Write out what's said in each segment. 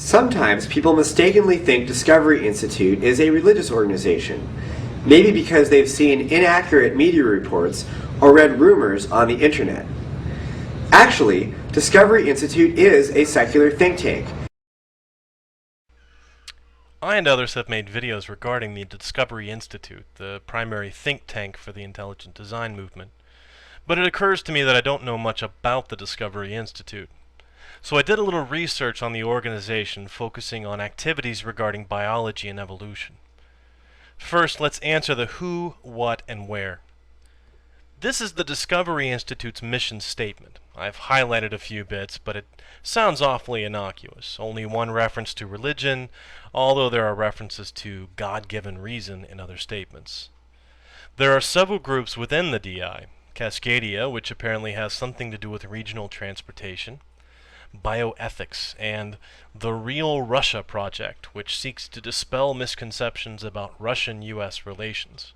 Sometimes people mistakenly think Discovery Institute is a religious organization, maybe because they've seen inaccurate media reports or read rumors on the internet. Actually, Discovery Institute is a secular think tank. I and others have made videos regarding the Discovery Institute, the primary think tank for the intelligent design movement. But it occurs to me that I don't know much about the Discovery Institute. So I did a little research on the organization, focusing on activities regarding biology and evolution. First, let's answer the who, what, and where. This is the Discovery Institute's mission statement. I've highlighted a few bits, but it sounds awfully innocuous. Only one reference to religion, although there are references to God-given reason in other statements. There are several groups within the DI. Cascadia, which apparently has something to do with regional transportation, bioethics, and the Real Russia Project, which seeks to dispel misconceptions about Russian-US relations.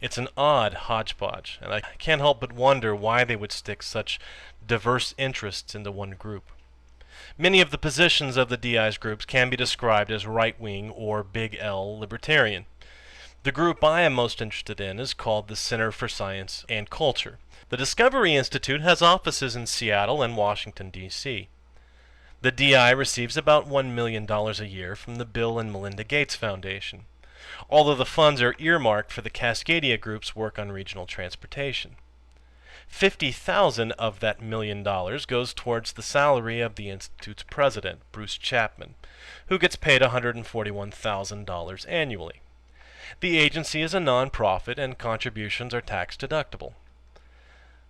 It's an odd hodgepodge, and I can't help but wonder why they would stick such diverse interests into one group. Many of the positions of the DI's groups can be described as right-wing or big L libertarian. The group I am most interested in is called the Center for Science and Culture. The Discovery Institute has offices in Seattle and Washington, D.C. The DI receives about $1 million a year from the Bill and Melinda Gates Foundation, although the funds are earmarked for the Cascadia Group's work on regional transportation. $50,000 of that $1 million goes towards the salary of the Institute's president, Bruce Chapman, who gets paid $141,000 annually. The agency is a non-profit and contributions are tax-deductible.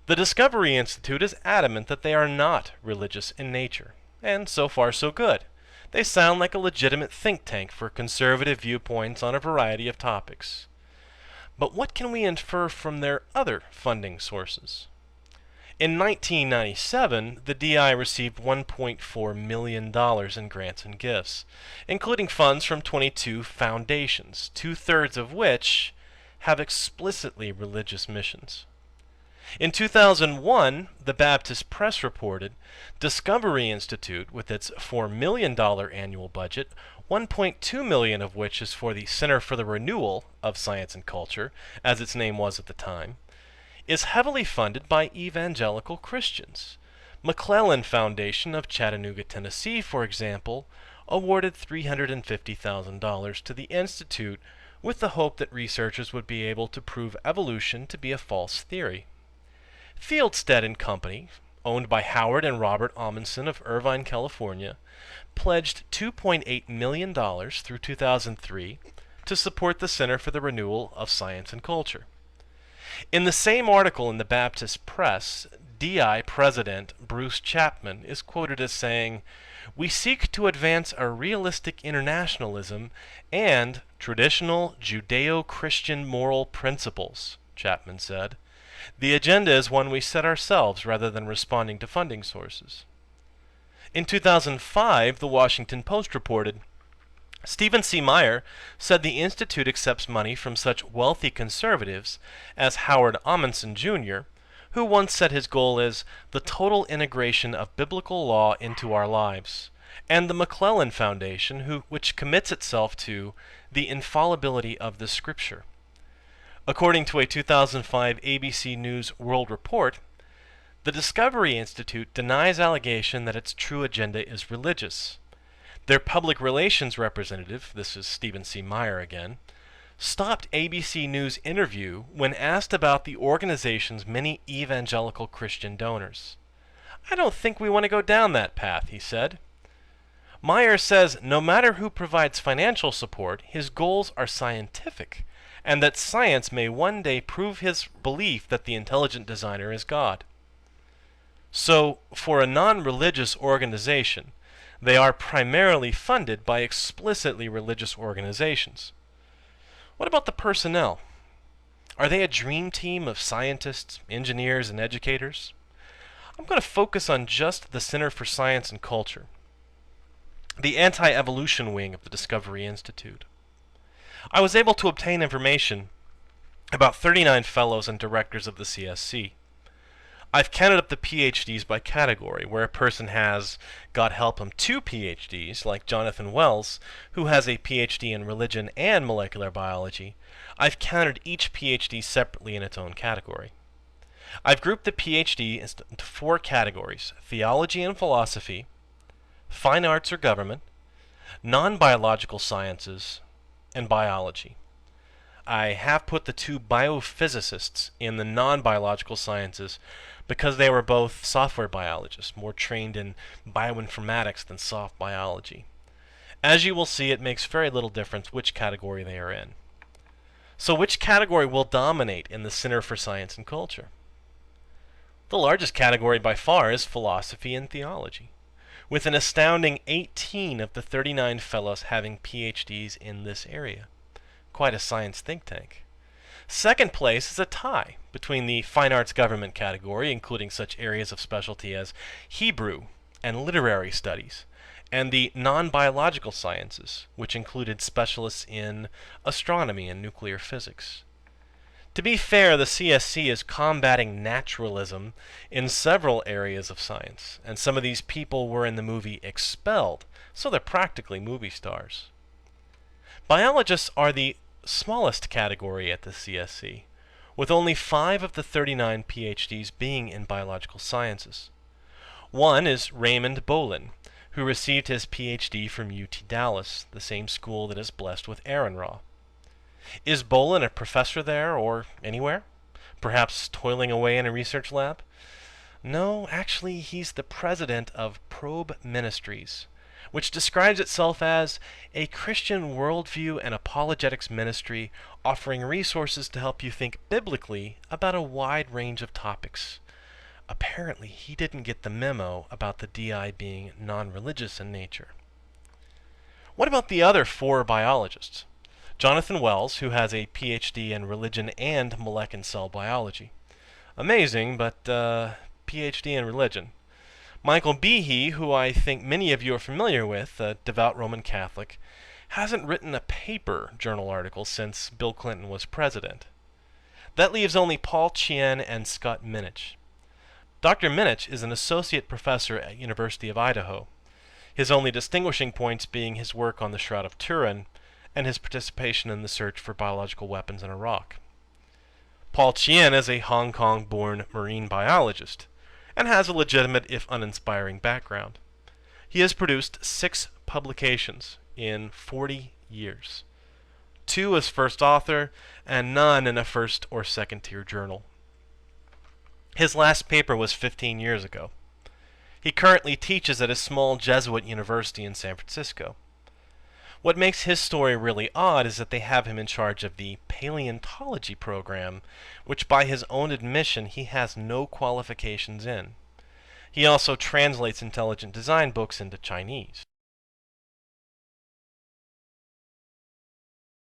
The Discovery Institute is adamant that they are not religious in nature, and so far so good. They sound like a legitimate think tank for conservative viewpoints on a variety of topics. But what can we infer from their other funding sources? In 1997, the DI received $1.4 million in grants and gifts, including funds from 22 foundations, 2/3 of which have explicitly religious missions. In 2001, the Baptist Press reported, Discovery Institute, with its $4 million annual budget, $1.2 million of which is for the Center for the Renewal of Science and Culture, as its name was at the time, is heavily funded by evangelical Christians. McClellan Foundation of Chattanooga, Tennessee, for example, awarded $350,000 to the Institute with the hope that researchers would be able to prove evolution to be a false theory. Fieldstead and Company, owned by Howard and Robert Amundsen of Irvine, California, pledged $2.8 million through 2003 to support the Center for the Renewal of Science and Culture. In the same article in the Baptist Press, DI President Bruce Chapman is quoted as saying, "We seek to advance a realistic internationalism and traditional Judeo-Christian moral principles," Chapman said. "The agenda is one we set ourselves rather than responding to funding sources." In 2005, the Washington Post reported, Stephen C. Meyer said the Institute accepts money from such wealthy conservatives as Howard Amundsen, Jr., who once said his goal is the total integration of biblical law into our lives, and the McClellan Foundation, which commits itself to the infallibility of the Scripture. According to a 2005 ABC News World Report, the Discovery Institute denies allegation that its true agenda is religious. Their public relations representative, this is Stephen C. Meyer again, stopped ABC News' interview when asked about the organization's many evangelical Christian donors. "I don't think we want to go down that path," he said. Meyer says no matter who provides financial support, his goals are scientific, and that science may one day prove his belief that the intelligent designer is God. So, for a non-religious organization, they are primarily funded by explicitly religious organizations. What about the personnel? Are they a dream team of scientists, engineers, and educators? I'm going to focus on just the Center for Science and Culture, the anti-evolution wing of the Discovery Institute. I was able to obtain information about 39 fellows and directors of the CSC. I've counted up the PhDs by category, where a person has, God help him, 2 PhDs, like Jonathan Wells, who has a PhD in religion and molecular biology. I've counted each PhD separately in its own category. I've grouped the PhD into 4 categories: theology and philosophy, fine arts or government, non-biological sciences, and biology. I have put the 2 biophysicists in the non-biological sciences because they were both software biologists, more trained in bioinformatics than soft biology. As you will see, it makes very little difference which category they are in. So which category will dominate in the Center for Science and Culture? The largest category by far is philosophy and theology, with an astounding 18 of the 39 fellows having PhDs in this area. Quite a science think tank. Second place is a tie between the fine arts government category, including such areas of specialty as Hebrew and literary studies, and the non-biological sciences, which included specialists in astronomy and nuclear physics. To be fair, the CSC is combating naturalism in several areas of science, and some of these people were in the movie Expelled, so they're practically movie stars. Biologists are the smallest category at the CSC, with only 5 of the 39 PhDs being in biological sciences. One is Raymond Bolin, who received his PhD from UT Dallas, the same school that is blessed with Aaron Ra. Is Bolin a professor there or anywhere? Perhaps toiling away in a research lab? No, actually he's the president of Probe Ministries, which describes itself as a Christian worldview and apologetics ministry offering resources to help you think biblically about a wide range of topics. Apparently, he didn't get the memo about the DI being non-religious in nature. What about the other 4 biologists? Jonathan Wells, who has a PhD in religion and molecular cell biology. Amazing, but PhD in religion. Michael Behe, who I think many of you are familiar with, a devout Roman Catholic, hasn't written a paper journal article since Bill Clinton was president. That leaves only Paul Chien and Scott Minich. Dr. Minich is an associate professor at University of Idaho, his only distinguishing points being his work on the Shroud of Turin and his participation in the search for biological weapons in Iraq. Paul Chien is a Hong Kong-born marine biologist and has a legitimate, if uninspiring, background. He has produced 6 publications in 40 years, 2 as first author and none in a first or second tier journal. His last paper was 15 years ago. He currently teaches at a small Jesuit university in San Francisco. What makes his story really odd is that they have him in charge of the paleontology program, which by his own admission he has no qualifications in. He also translates intelligent design books into Chinese.